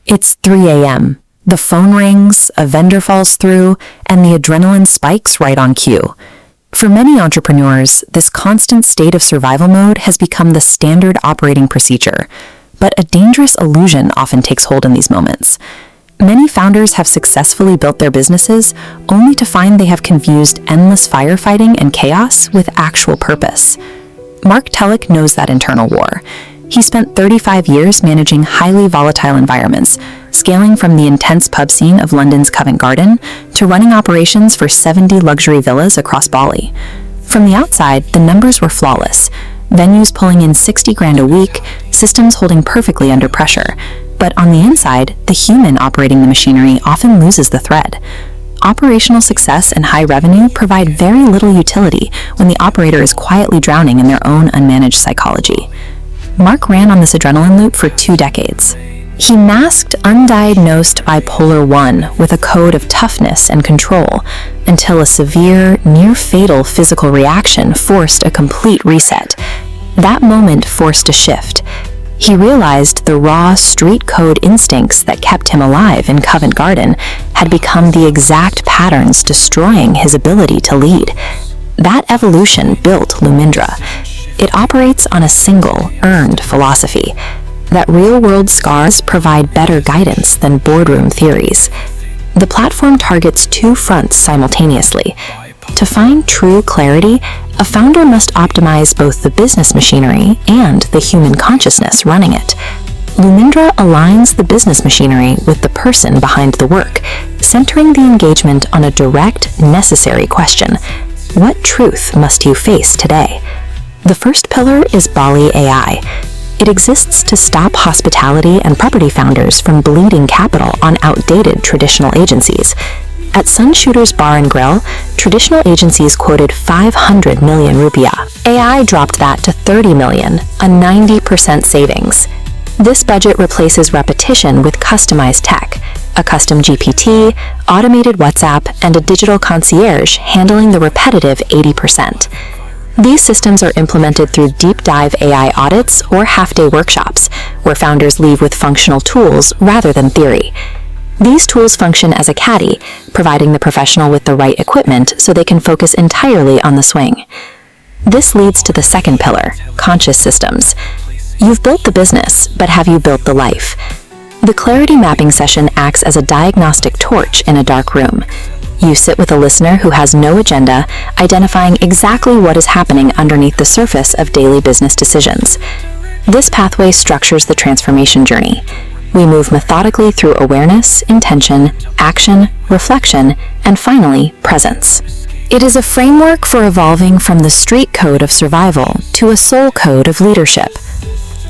It's 3 a.m. The phone rings, a vendor falls through, and the adrenaline spikes right on cue. For many entrepreneurs, this constant state of survival mode has become the standard operating procedure, but a dangerous illusion often takes hold in these moments. Many founders have successfully built their businesses only to find they have confused endless firefighting and chaos with actual purpose. Mark Tellick knows that internal war. He spent 35 years managing highly volatile environments, scaling from the intense pub scene of London's Covent Garden to running operations for 70 luxury villas across Bali. From the outside, the numbers were flawless. Venues pulling in 60 grand a week, systems holding perfectly under pressure. But on the inside, the human operating the machinery often loses the thread. Operational success and high revenue provide very little utility when the operator is quietly drowning in their own unmanaged psychology. Mark ran on this adrenaline loop for 2 decades. He masked undiagnosed bipolar 1 with a code of toughness and control until a severe, near-fatal physical reaction forced a complete reset. That moment forced a shift. He realized the raw street code instincts that kept him alive in Covent Garden had become the exact patterns destroying his ability to lead. That evolution built Lumindra. It operates on a single, earned philosophy, that real-world scars provide better guidance than boardroom theories. The platform targets 2 fronts simultaneously. To find true clarity, a founder must optimize both the business machinery and the human consciousness running it. Lumindra aligns the business machinery with the person behind the work, centering the engagement on a direct, necessary question: what truth must you face today? The first pillar is Bali AI. It exists to stop hospitality and property founders from bleeding capital on outdated traditional agencies. At Sun Shooter's Bar and Grill, traditional agencies quoted 500 million rupiah. AI dropped that to 30 million, a 90% savings. This budget replaces repetition with customized tech, a custom GPT, automated WhatsApp, and a digital concierge handling the repetitive 80%. These systems are implemented through deep dive AI audits or half-day workshops, where founders leave with functional tools rather than theory. These tools function as a caddy, providing the professional with the right equipment so they can focus entirely on the swing. This leads to the second pillar, conscious systems. You've built the business, but have you built the life? The clarity mapping session acts as a diagnostic torch in a dark room. You sit with a listener who has no agenda, identifying exactly what is happening underneath the surface of daily business decisions. This pathway structures the transformation journey. We move methodically through awareness, intention, action, reflection, and finally, presence. It is a framework for evolving from the street code of survival to a soul code of leadership.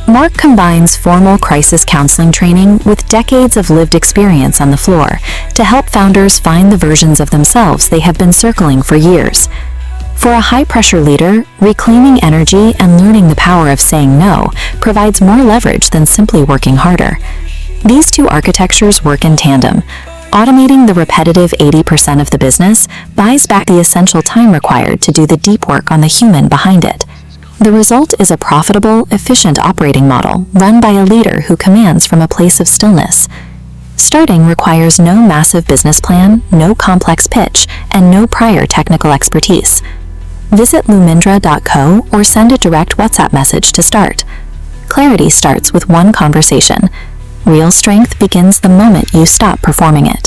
Mark combines formal crisis counseling training with decades of lived experience on the floor to help founders find the versions of themselves they have been circling for years. For a high-pressure leader, reclaiming energy and learning the power of saying no provides more leverage than simply working harder. These 2 architectures work in tandem. Automating the repetitive 80% of the business buys back the essential time required to do the deep work on the human behind it. The result is a profitable, efficient operating model run by a leader who commands from a place of stillness. Starting requires no massive business plan, no complex pitch, and no prior technical expertise. Visit lumindra.co or send a direct WhatsApp message to start. Clarity starts with one conversation. Real strength begins the moment you stop performing it.